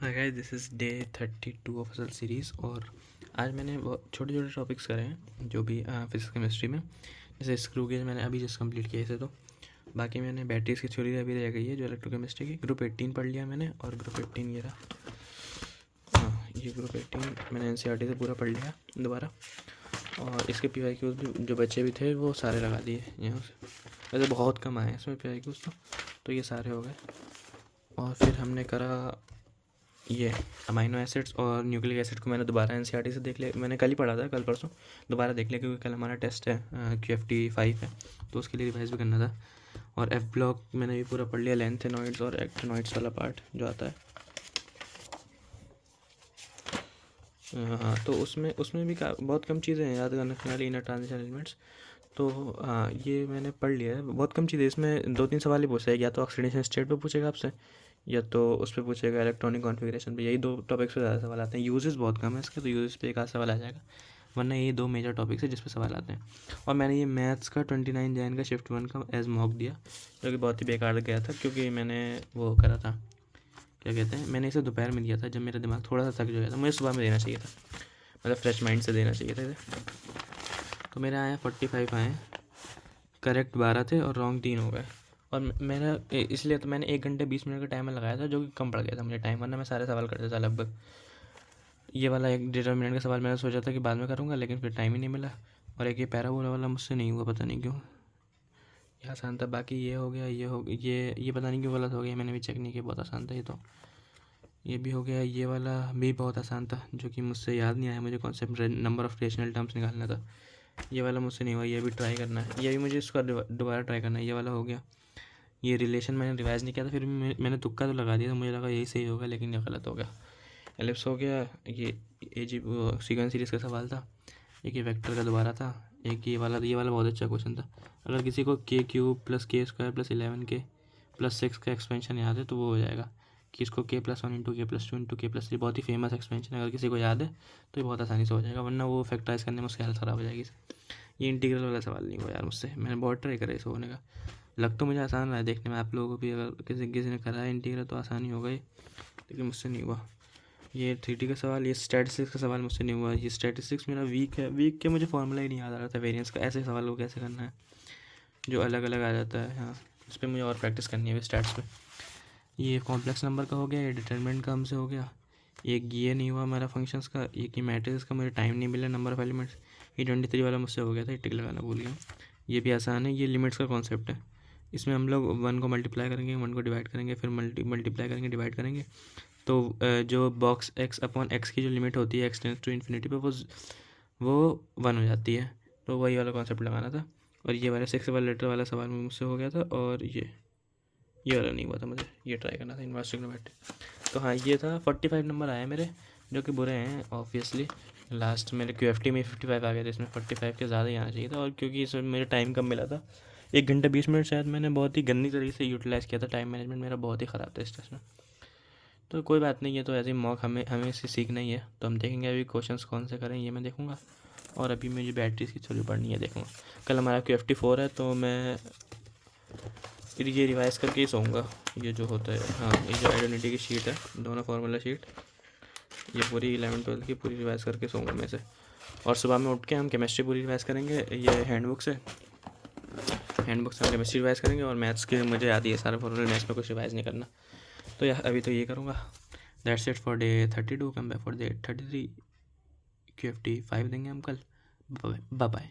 Hi guys, this is day 32 of असल series. और आज मैंने बहुत छोटे छोटे टॉपिक्स करे हैं जो भी फिजिक्स केमिस्ट्री में। जैसे स्क्रू गेज मैंने अभी जस्ट कंप्लीट किया इसे। तो बाकी मैंने बैटरीज की थ्योरी अभी रह गई है जो इलेक्ट्रोकेमिस्ट्री की। ग्रुप 18 पढ़ लिया मैंने, और ग्रुप 18 ये रहा। हाँ, ये ग्रुप 18 मैंने एनसीईआरटी से पूरा पढ़ लिया दोबारा। और इसके पीवाईक्यूज भी जो बच्चे भी थे वो सारे लगा दिए यहाँ से। वैसे बहुत कम आए हैं इसमें पीवाईक्यूज तो ये सारे हो गए। और फिर हमने करा ये अमाइनो एसिड्स और न्यूक्लिक एसिड को मैंने दोबारा एनसीईआरटी से देख लिया। मैंने कल ही पढ़ा था, कल परसों दोबारा देख लिया क्योंकि कल हमारा टेस्ट है QFT5 है, तो उसके लिए रिवाइज भी करना था। और एफ ब्लॉक मैंने भी पूरा पढ़ लिया, लेंथेनॉइड्स और एक्टिनॉइड्स वाला पार्ट जो आता है। हाँ, तो उसमें भी बहुत कम चीज़ें हैं याद करने वाली, इनर ट्रांजिशन एलिमेंट्स। तो हाँ, ये मैंने पढ़ लिया है। बहुत कम चीज़ें, इसमें 2-3 सवाल ही पूछा है, या तो ऑक्सीडेशन स्टेट पे पूछेगा आपसे, या तो उस पर पूछेगा इलेक्ट्रॉनिक कॉन्फ़िगरेशन पे। यही दो टॉपिक्स पे ज़्यादा सवाल आते हैं। यूजेस बहुत कम है इसके, तो यूजेस पे एक आध सवाल आ जाएगा, वरना यही 2 मेजर टॉपिक्स है जिस पे सवाल आते हैं। और मैंने ये मैथ्स का 29 जैन का शिफ्ट 1 का एज मॉक दिया, जो कि बहुत ही बेकार गया था क्योंकि मैंने वो करा था, क्या कहते हैं, मैंने इसे दोपहर में दिया था जब मेरा दिमाग थोड़ा सा थक गया था। मुझे सुबह में देना चाहिए था, मतलब फ्रेश माइंड से देना चाहिए था इसे। तो मेरे आए 45 आए, करेक्ट 12 थे और रॉन्ग 3 हो गए। और मेरा इसलिए तो मैंने 1 घंटे 20 मिनट का टाइमर लगाया था, जो कि कम पड़ गया था मुझे टाइम, वरना मैं सारे सवाल करता था लगभग। ये वाला 1-1.5 मिनट का सवाल मैंने सोचा था कि बाद में करूँगा, लेकिन फिर टाइम ही नहीं मिला। और एक ये पैराबोला वाला मुझसे नहीं हुआ, पता नहीं क्यों। ये आसान था। बाकी ये हो गया, ये पता नहीं क्यों गलत हो गया, मैंने भी चेक नहीं किया। बहुत आसान था ये तो। ये भी हो गया। ये वाला भी बहुत आसान था, जो कि मुझसे याद नहीं आया। मुझे concept number of rational terms निकालना था। ये वाला मुझसे नहीं हुआ, ये भी ट्राई करना है। ये भी मुझे इसका दोबारा ट्राई करना है। ये वाला हो गया। ये रिलेशन मैंने रिवाइज़ नहीं किया था, फिर भी मैंने तुक्का तो लगा दिया था, मुझे लगा यही सही होगा, लेकिन ये गलत हो गया। एलिप्स हो गया। ये सीक्वेंस सीरीज़ का सवाल था। एक ये वेक्टर का दोबारा था। एक ये वाला बहुत अच्छा क्वेश्चन था। अगर किसी को k³ + k² + 11k + 6 का एक्सपेंशन याद है तो वो हो जाएगा कि इसको k+1 × k+2 × k+3, बहुत ही फेमस एक्सपेंशन है। अगर किसी को याद है तो ये बहुत आसानी से हो जाएगा, वरना वो फैक्टराइज करने में उसकी हालत ख़राब हो जाएगी। ये इंटीग्रल वाला सवाल नहीं हुआ यार मुझसे, मैंने बहुत ट्राई करा इसे होने का। लग तो मुझे आसान रहा है देखने में, आप लोगों को भी अगर किसी ने करा है इंटीग्रल तो आसान ही होगा ये, लेकिन मुझसे नहीं हुआ। ये 3D का सवाल, ये स्टैटिस्टिक्स का सवाल मुझसे नहीं हुआ। ये स्टैटिस्टिक्स मेरा वीक है, वीक के मुझे फॉर्मूला ही नहीं याद आ रहा था वेरिएंस का। ऐसे सवाल को कैसे करना है जो अलग अलग आ जाता है। हाँ, इस पर मुझे और प्रैक्टिस करनी है स्टैट्स पे। ये कॉम्प्लेक्स नंबर का हो गया, ये डिटरमिनेंट का हमसे हो गया। ये नहीं हुआ हमारा फंक्शंस का। ये की मैट्रिक्स का मुझे टाइम नहीं मिला, नंबर ऑफ एलिमेंट्स। ये 23 वाला मुझसे हो गया था, टिक लगाना भूल गया। ये भी आसान है। ये लिमिट्स का कॉन्सेप्ट है। इसमें हम लोग 1 को मल्टीप्लाई करेंगे, 1 को डिवाइड करेंगे, फिर मल्टीप्लाई करेंगे, डिवाइड करेंगे। तो जो बॉक्स x/x की जो लिमिट होती है, x →∞ पे वो 1 हो जाती है। तो वही वाला कॉन्सेप्ट लगाना था। और ये वाला 6 वाला लेटर वाला सवाल मुझसे हो गया था। और ये वाला नहीं हुआ था मुझे, ये ट्राई करना था, इनवर्स ट्रिग्नोमेट्री। तो हाँ, ये था। 45 नंबर आए मेरे, जो कि बुरे हैं ऑब्वियसली। लास्ट मेरे QFT में 55 आ गए थे, इसमें 45 के ज़्यादा ही आना चाहिए था। और क्योंकि इसमें मेरे टाइम कम मिला था, 1 घंटा 20 मिनट शायद मैंने बहुत ही गंदी तरीके से यूटिलाइज़ किया था। टाइम मैनेजमेंट मेरा बहुत ही ख़राब था इस टेस्ट में। तो कोई बात नहीं है, तो ऐसे ही मॉक हमें इससे सीखना ही है। तो हम देखेंगे अभी क्वेश्चंस कौन से करें, ये मैं देखूंगा। और अभी मुझे बैटरीज की थ्योरी पढ़नी है, देखूंगा। कल हमारा QFT4 है, तो मैं फिर ये रिवाइज़ करके ही सोऊंगा। ये जो होता है, हाँ, ये जो आइडेंटिटी की शीट है, दोनों फार्मूला शीट, ये पूरी 11-12 की पूरी रिवाइज़ करके सोऊंगा मैं से। और सुबह में उठ के हम केमिस्ट्री पूरी रिवाइज़ करेंगे, ये हैंडबुक से हम केमिस्ट्री रिवाइज़ करेंगे। और मैथ्स के मुझे याद ही है सारा फॉर्मूला, मैथ्स में कुछ रिवाइज़ नहीं करना। तो यार अभी तो ये करूँगा। That's it for day 32। Come back for day 33। QFT5 देंगे हम कल। Bye bye.